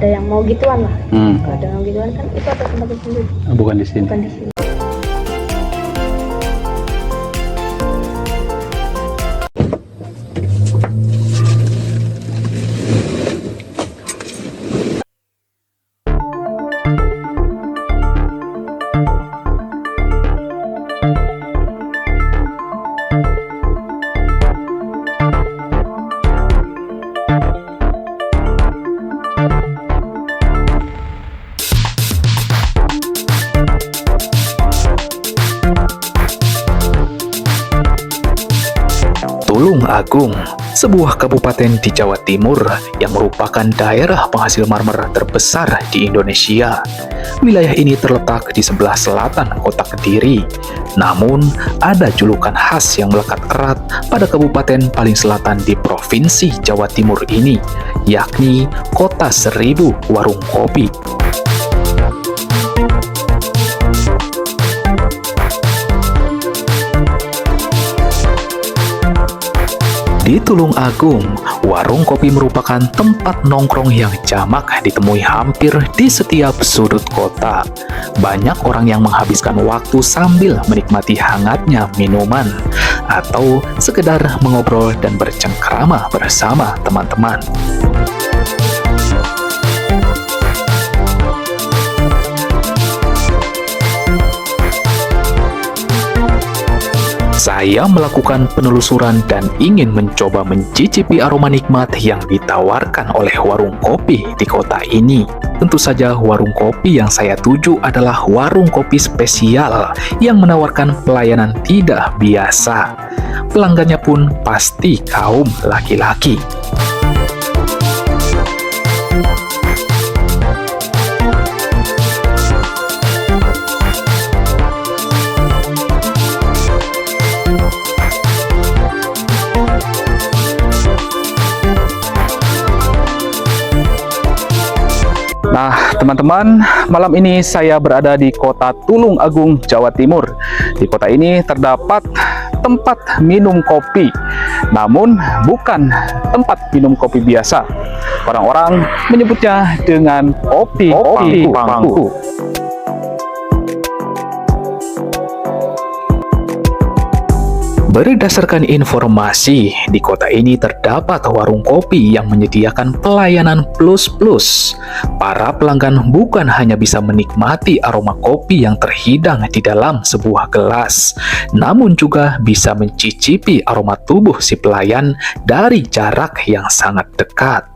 ada yang mau gituan lah. Kalau ada yang mau gituan kan itu ada tempatnya sendiri. Bukan di sini. Bukan di sini. Tulung Agung, sebuah kabupaten di Jawa Timur yang merupakan daerah penghasil marmer terbesar di Indonesia. Wilayah ini terletak di sebelah selatan kota Kediri. Namun, ada julukan khas yang melekat erat pada kabupaten paling selatan di Provinsi Jawa Timur ini, yakni Kota Seribu Warung Kopi. Di Tulung Agung, warung kopi merupakan tempat nongkrong yang jamak ditemui hampir di setiap sudut kota. Banyak orang yang menghabiskan waktu sambil menikmati hangatnya minuman, atau sekedar mengobrol dan bercengkrama bersama teman-teman. Saya melakukan penelusuran dan ingin mencoba mencicipi aroma nikmat yang ditawarkan oleh warung kopi di kota ini. Tentu saja warung kopi yang saya tuju adalah warung kopi spesial yang menawarkan pelayanan tidak biasa. Pelanggannya pun pasti kaum laki-laki. Nah, teman-teman, malam ini saya berada di kota Tulung Agung, Jawa Timur. Di kota ini terdapat tempat minum kopi, namun bukan tempat minum kopi biasa. Orang-orang menyebutnya dengan kopi pangku. Berdasarkan informasi, di kota ini terdapat warung kopi yang menyediakan pelayanan plus-plus. Para pelanggan bukan hanya bisa menikmati aroma kopi yang terhidang di dalam sebuah gelas, namun juga bisa mencicipi aroma tubuh si pelayan dari jarak yang sangat dekat.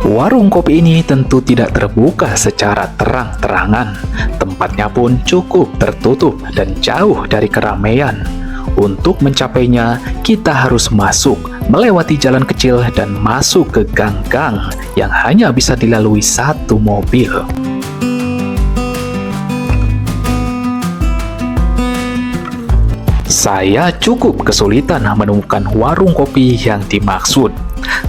Warung kopi ini tentu tidak terbuka secara terang-terangan. Tempatnya pun cukup tertutup dan jauh dari keramaian. Untuk mencapainya, kita harus masuk, melewati jalan kecil dan masuk ke gang-gang yang hanya bisa dilalui satu mobil. Saya cukup kesulitan menemukan warung kopi yang dimaksud.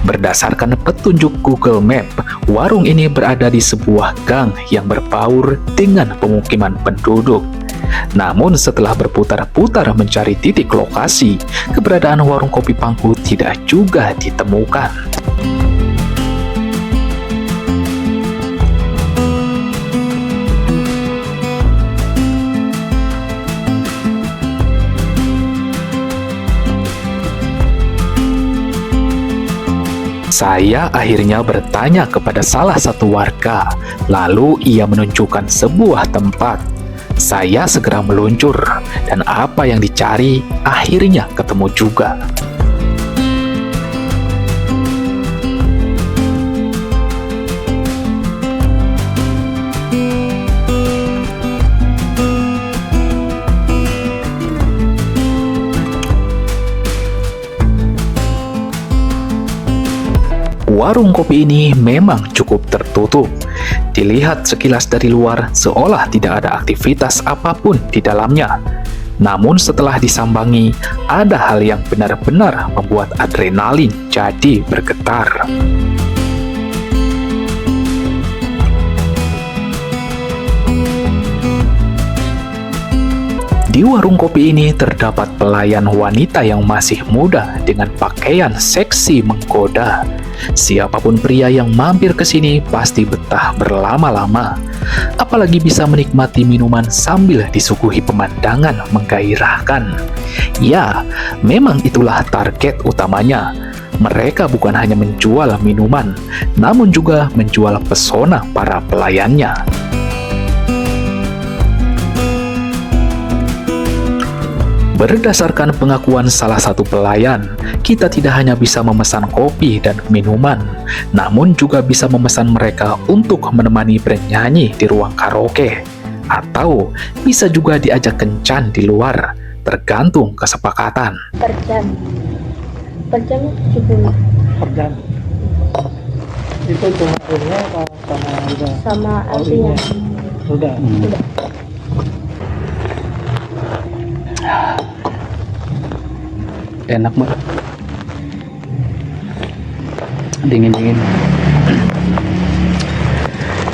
Berdasarkan petunjuk Google Map, warung ini berada di sebuah gang yang berbaur dengan pemukiman penduduk. Namun setelah berputar-putar mencari titik lokasi, keberadaan warung kopi pangku tidak juga ditemukan. Saya akhirnya bertanya kepada salah satu warga, lalu ia menunjukkan sebuah tempat. Saya segera meluncur, dan apa yang dicari akhirnya ketemu juga. Warung kopi ini memang cukup tertutup. Dilihat sekilas dari luar, seolah tidak ada aktivitas apapun di dalamnya. Namun setelah disambangi, ada hal yang benar-benar membuat adrenalin jadi bergetar. Di warung kopi ini terdapat pelayan wanita yang masih muda dengan pakaian seksi menggoda. Siapapun pria yang mampir ke sini pasti betah berlama-lama. Apalagi bisa menikmati minuman sambil disuguhi pemandangan menggairahkan. Ya, memang itulah target utamanya. Mereka bukan hanya menjual minuman, namun juga menjual pesona para pelayannya. Berdasarkan pengakuan salah satu pelayan, kita tidak hanya bisa memesan kopi dan minuman, namun juga bisa memesan mereka untuk menemani bernyanyi di ruang karaoke, atau bisa juga diajak kencan di luar, tergantung kesepakatan. Per jam. Per jam 70. Per jam. Itu cuma roomnya apa sama udah? Sama artinya. Udah. Udah. Enak Mbak, dingin-dingin,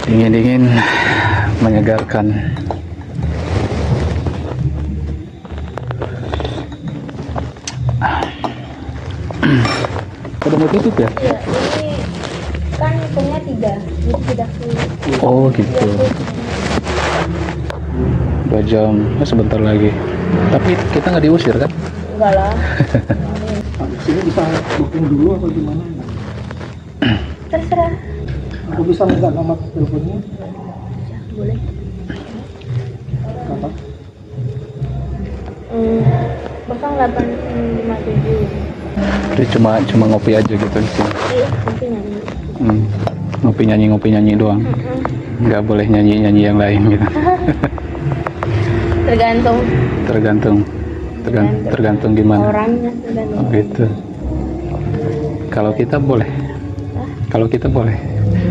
dingin-dingin, menyegarkan. Udah mau tutup ya? Iya, ini kan hitungnya 3, jadi tidak sulit. Oh gitu. 2 jam, sebentar lagi. Tapi kita nggak diusir kan? Enggak lah. Sini bisa booking dulu atau gimana? Terserah. Aku bisa minta nomor teleponnya? Ya, boleh. Apa? 0857. Jadi cuma ngopi aja gitu di sini. Iya, nanti nyanyi. Ngopi nyanyi doang. Nggak boleh nyanyi yang lain gitu. Tergantung Tergantung gimana? orangnya, tergantung. Oh gitu. Kalau kita boleh. Kalau kita boleh.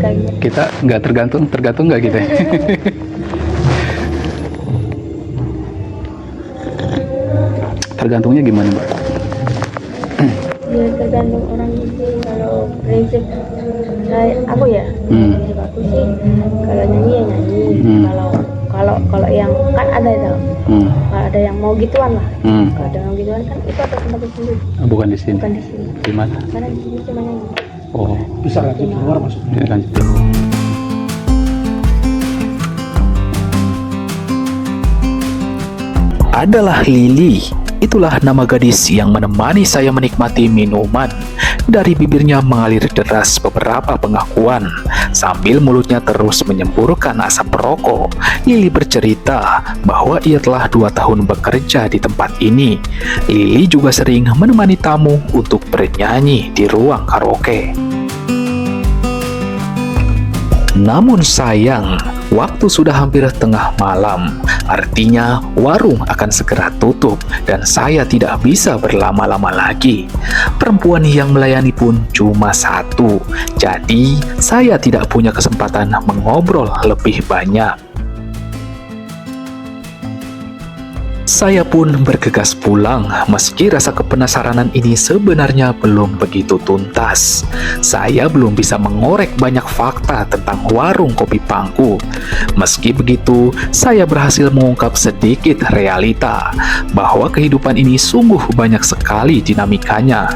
Kayak gitu. Kita nggak tergantung nggak gitu ya? Tergantungnya gimana Mbak? Ya tergantung orangnya sih. Kalau prinsip aku ya, prinsip aku sih kalau nyanyi ya nyanyi. Kalau yang kan ada itu, kalau ada yang mau gituan lah. Kalau ada yang mau gituan kan itu ada tempat sendiri. Bukan di sini. Bukan di sini. Di mana? Karena di sini cuma nyanyi. Oh, Bisa lanjut di luar maksudnya? ya, lanjut dulu. Adalah Lili. Itulah nama gadis yang menemani saya menikmati minuman. Dari bibirnya mengalir deras beberapa pengakuan, sambil mulutnya terus menyemburkan asap rokok. Lili bercerita bahwa ia telah 2 tahun bekerja di tempat ini. Lili juga sering menemani tamu untuk bernyanyi di ruang karaoke. Namun sayang, waktu sudah hampir tengah malam, artinya warung akan segera tutup dan saya tidak bisa berlama-lama lagi. Perempuan yang melayani pun cuma 1, jadi saya tidak punya kesempatan mengobrol lebih banyak. Saya pun bergegas pulang, meski rasa kepenasaranan ini sebenarnya belum begitu tuntas. Saya belum bisa mengorek banyak fakta tentang warung kopi Pangku. Meski begitu, saya berhasil mengungkap sedikit realita, bahwa kehidupan ini sungguh banyak sekali dinamikanya.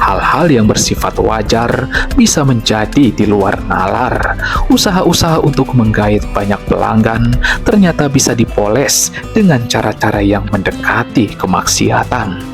Hal-hal yang bersifat wajar bisa menjadi di luar nalar. Usaha-usaha untuk menggait banyak pelanggan ternyata bisa dipoles dengan cara-cara yang mendekati kemaksiatan.